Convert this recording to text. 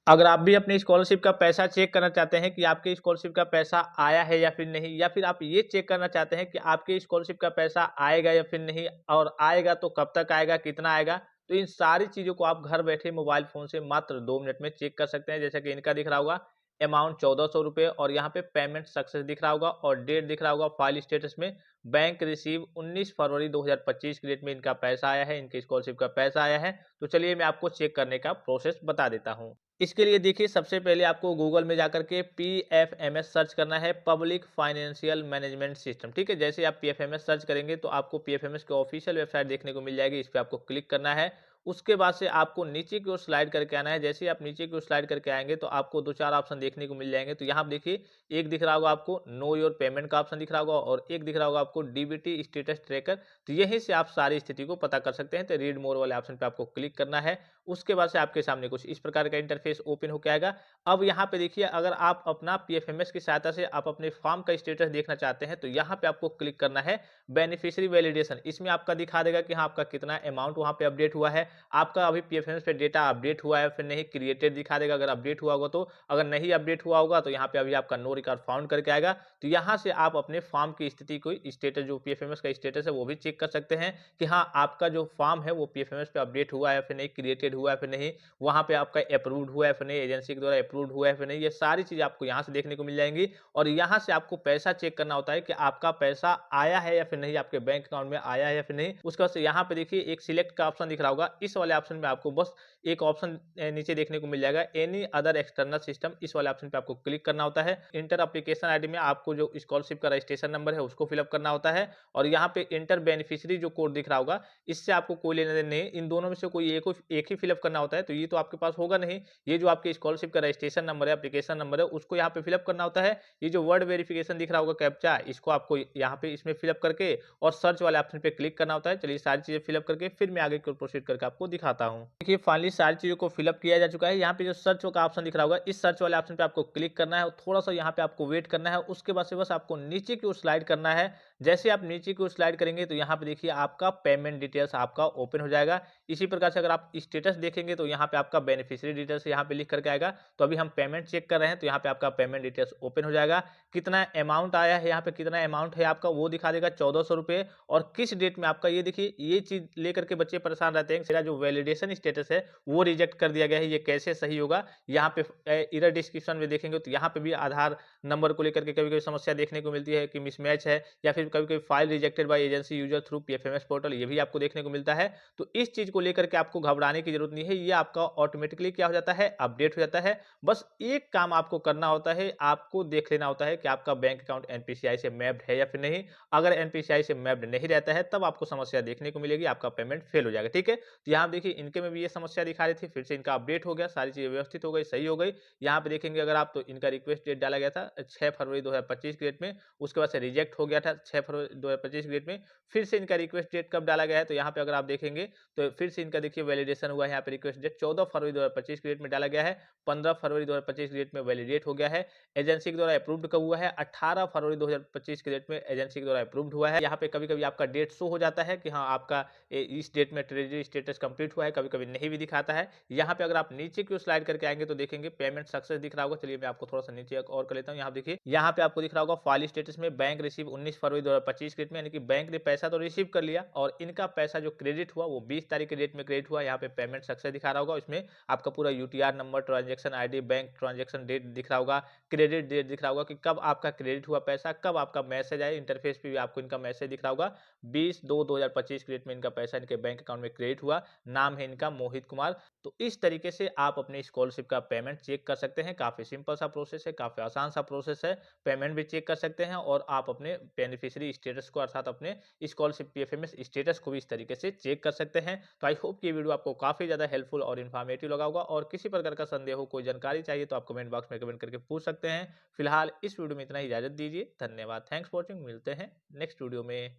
अगर आप भी अपनी स्कॉलरशिप का पैसा चेक करना चाहते हैं कि आपके स्कॉलरशिप का पैसा आया है या फिर नहीं, या फिर आप ये चेक करना चाहते हैं कि आपके स्कॉलरशिप का पैसा आएगा या फिर नहीं, और आएगा तो कब तक आएगा, कितना आएगा, तो इन सारी चीज़ों को आप घर बैठे मोबाइल फ़ोन से मात्र 2 मिनट में चेक कर सकते हैं। जैसा कि इनका दिख रहा होगा अमाउंट ₹1400 और यहाँ पे पेमेंट सक्सेस दिख रहा होगा और डेट दिख रहा होगा फाइल स्टेटस में बैंक रिसीव 19 फरवरी 2025 की डेट में इनका पैसा आया है, इनके स्कॉलरशिप का पैसा आया है। तो चलिए मैं आपको चेक करने का प्रोसेस बता देता हूँ। इसके लिए देखिए सबसे पहले आपको गूगल में जाकर के पीएफएमएस सर्च करना है, पब्लिक फाइनेंशियल मैनेजमेंट सिस्टम। ठीक है, जैसे आप पीएफएमएस सर्च करेंगे तो आपको पीएफएमएस की ऑफिशियल वेबसाइट देखने को मिल जाएगी। इस पे आपको क्लिक करना है। उसके बाद से आपको नीचे की ओर स्लाइड करके आना है। जैसे ही आप नीचे की ओर स्लाइड करके आएंगे तो आपको दो चार ऑप्शन देखने को मिल जाएंगे। तो यहाँ आप देखिए, एक दिख रहा होगा आपको नो योर पेमेंट का ऑप्शन दिख रहा होगा और एक दिख रहा होगा आपको डीबीटी स्टेटस ट्रैकर। तो यहीं से आप सारी स्थिति को पता कर सकते हैं। तो रीड मोर वाले ऑप्शन पे आपको क्लिक करना है। उसके बाद से आपके सामने कुछ इस प्रकार का इंटरफेस ओपन होकर आएगा। अब यहाँ पे देखिए, अगर आप अपना पीएफएमएस की सहायता से आप अपने फॉर्म का स्टेटस देखना चाहते हैं तो यहाँ पे आपको क्लिक करना है बेनिफिशियरी वैलिडेशन। इसमें आपका दिखा देगा कि हाँ, आपका कितना अमाउंट वहाँ पे अपडेट हुआ है, आपका अभी पीएफएमएस पे डेटा अपडेट हुआ है फिर नहीं, क्रिएटेड दिखा देगा अगर अपडेट हुआ होगा तो, अगर नहीं अपडेट हुआ होगा तो यहाँ पे अभी आपका नो रिकॉर्ड फाउंड करके आएगा। तो यहाँ से आप अपने फॉर्म की स्थिति को, स्टेटस जो पीएफएमएस का स्टेटस है वो भी चेक कर सकते हैं कि हाँ, आपका जो फॉर्म है वो पीएफएमएस पे अपडेट हुआ है फिर नहीं, क्रिएटेड हुआ है फिर नहीं, वहाँ पे आपका अप्रूव्ड हुआ है फिर नहीं, एजेंसी के द्वारा अप्रूव्ड हुआ है फिर नहीं। ये सारी चीज़ें आपको यहाँ से देखने को मिल जाएँगी और यहाँ से आपको पैसा चेक करना होता है कि आपका पैसा आया है या फिर नहीं, आपके बैंक अकाउंट में आया है या फिर नहीं। उसके बाद से यहाँ पे देखिए एक सिलेक्ट का ऑप्शन दिख रहा होगा। इस वाले ऑप्शन में आपको बस एक ऑप्शन नीचे देखने को मिल जाएगा, एनी अदर एक्सटर्नल सिस्टम। इस वाले ऑप्शन पे आपको क्लिक करना होता है। इंटर एप्लीकेशन आईडी में आपको जो स्कॉलरशिप का रजिस्ट्रेशन नंबर है उसको फिलअप करना होता है और यहाँ पे इंटर बेनिफिशियरी जो कोड दिख रहा होगा, इससे आपको कोई लेना-देना नहीं है। इन दोनों में से कोई एक ही फिलअप करना होता है। तो ये तो आपके पास होगा नहीं। ये जो आपके स्कॉलरशिप का रजिस्ट्रेशन नंबर है, एप्लीकेशन नंबर है, उसको यहाँ पे फिलअप करना होता है। ये जो वर्ड वेरिफिकेशन दिख रहा होगा कैप्चा, इसको आपको यहाँ पे इसमें फिलअप करके और सर्च वाले ऑप्शन पे क्लिक करना होता है। चलिए सारी चीज़ें फिलअप करके फिर मैं आगे की ओर प्रोसीड करके आपको दिखाता हूँ। देखिए फाइनली सारी चीज़ों को फिलअप किया जा चुका है। यहाँ पे जो सर्च का ऑप्शन दिख रहा होगा, इस सर्च वाले ऑप्शन पे आपको क्लिक करना है और थोड़ा-सा यहाँ पे आपको वेट करना है। उसके बाद से बस आपको नीचे की ओर स्लाइड करना है। जैसे आप नीचे की ओर स्लाइड करेंगे तो यहाँ पे देखिए आपका पेमेंट डिटेल्स आपका ओपन हो जाएगा। इसी प्रकार से अगर आप स्टेटस देखेंगे तो यहाँ पे आपका बेनिफिशियरी डिटेल्स यहाँ पे लिख करके आएगा। तो अभी हम पेमेंट चेक कर रहे हैं तो यहाँ पे आपका पेमेंट डिटेल्स ओपन हो जाएगा। कितना अमाउंट आया है, यहाँ पे कितना अमाउंट है आपका वो दिखा देगा ₹1400 और किस डेट में आपका, ये देखिए ये चीज़ लेकर के बच्चे परेशान रहते हैं, मेरा जो वैलिडेशन स्टेटस है वो रिजेक्ट कर दिया गया है, ये कैसे सही होगा। यहाँ पे एरर डिस्क्रिप्शन में देखेंगे तो यहाँ पे भी आधार नंबर को लेकर के कभी-कभी समस्या देखने को मिलती है कि मिसमैच है, या फिर कभी-कभी file rejected by agency user through PFMS portal, ये भी आपको देखने को मिलता है। तो इस चीज़ को लेकर के आपको घबराने की जरूरत नहीं है, ये आपका ऑटोमेटिकली क्या हो जाता है, अपडेट हो जाता है। बस एक काम आपको करना होता है, आपको देख लेना होता है कि आपका बैंक अकाउंट एनपीसीआई से मैप्ड है या फिर नहीं। अगर एनपीसीआई से मैप्ड नहीं रहता है तब आपको समस्या देखने को मिलेगी, आपका पेमेंट फेल हो जाएगा। ठीक है, तो यहाँ देखिए इनके में भी ये समस्या दिखा रही थी, फिर से इनका अपडेट हो गया, सारी चीजें व्यवस्थित हो गई, सही हो गई। यहाँ पे देखेंगे अगर आप, तो इनका रिक्वेस्ट डेट डाला गया था 6 फरवरी 2025 की डेट में, उसके बाद से रिजेक्ट हो गया था 6 फरवरी 2025 की डेट में। फिर से इनका रिक्वेस्ट डेट कब डाला गया है, तो यहाँ पे अगर आप देखेंगे तो फिर से इनका देखिए वैलिडेशन हुआ है। यहाँ पे रिक्वेस्ट डेट 14 फरवरी 2025 की डेट में डाला गया है, 15 फरवरी 2025 की डेट में वैलिडेट हो गया है। एजेंसी के द्वारा अप्रूव्ड कब हुआ है, 18 फरवरी 2025 की डेट में एजेंसी के द्वारा अप्रूव्ड हुआ है। यहाँ पे कभी-कभी आपका डेट शो हो जाता है कि हाँ, आपका इस डेट में ट्रेजरी स्टेटस कंप्लीट हुआ है, कभी-कभी नहीं भी दिखाता है। यहाँ पे अगर आप नीचे की ओर स्लाइड करके आएंगे तो देखेंगे पेमेंट सक्सेस दिख रहा होगा। चलिए मैं आपको थोड़ा सा नीचे और कर लेता हूँ। यहाँ देखिए, यहाँ पे आपको दिख रहा होगा फाइल स्टेटस में बैंक रिसीव 19 फरवरी 2025 की डेट में, यानी कि बैंक ने पैसा तो रिसीव कर लिया और इनका पैसा जो क्रेडिट हुआ वो 20 तारीख के डेट में क्रेडिट हुआ। यहाँ पे पेमेंट सक्सेस दिखा रहा होगा, इसमें आपका पूरा UTR number, transaction ID, bank transaction date दिख रहा होगा, क्रेडिट डेट दिख रहा होगा कि कब आपका क्रेडिट हुआ पैसा, कब आपका मैसेज आया। इंटरफेस पे भी आपको इनका मैसेज दिख रहा होगा, 20/2/2025 की डेट में इनका पैसा इनके बैंक अकाउंट में क्रेडिट हुआ। नाम है इनका मोहित कुमार। तो इस तरीके से आप अपनी स्कॉलरशिप का पेमेंट चेक कर सकते हैं। काफ़ी सिंपल सा प्रोसेस है, काफ़ी आसान सा प्रोसेस है। पेमेंट भी चेक कर सकते हैं और आप अपने बेनिफिशियरी स्टेटस को, अर्थात अपने स्कॉलरशिप पीएफएमएस स्टेटस को भी इस तरीके से चेक कर सकते हैं। तो आई होप कि ये वीडियो आपको काफ़ी ज़्यादा हेल्पफुल और इन्फॉर्मेटिव लगा होगा और किसी प्रकार का संदेह हो, कोई जानकारी चाहिए तो आप कमेंट बॉक्स में कमेंट करके पूछ सकते हैं। फिलहाल इस वीडियो में इतना ही, इजाज़त दीजिए। धन्यवाद, थैंक्स फॉर वॉचिंग। मिलते हैं नेक्स्ट वीडियो में।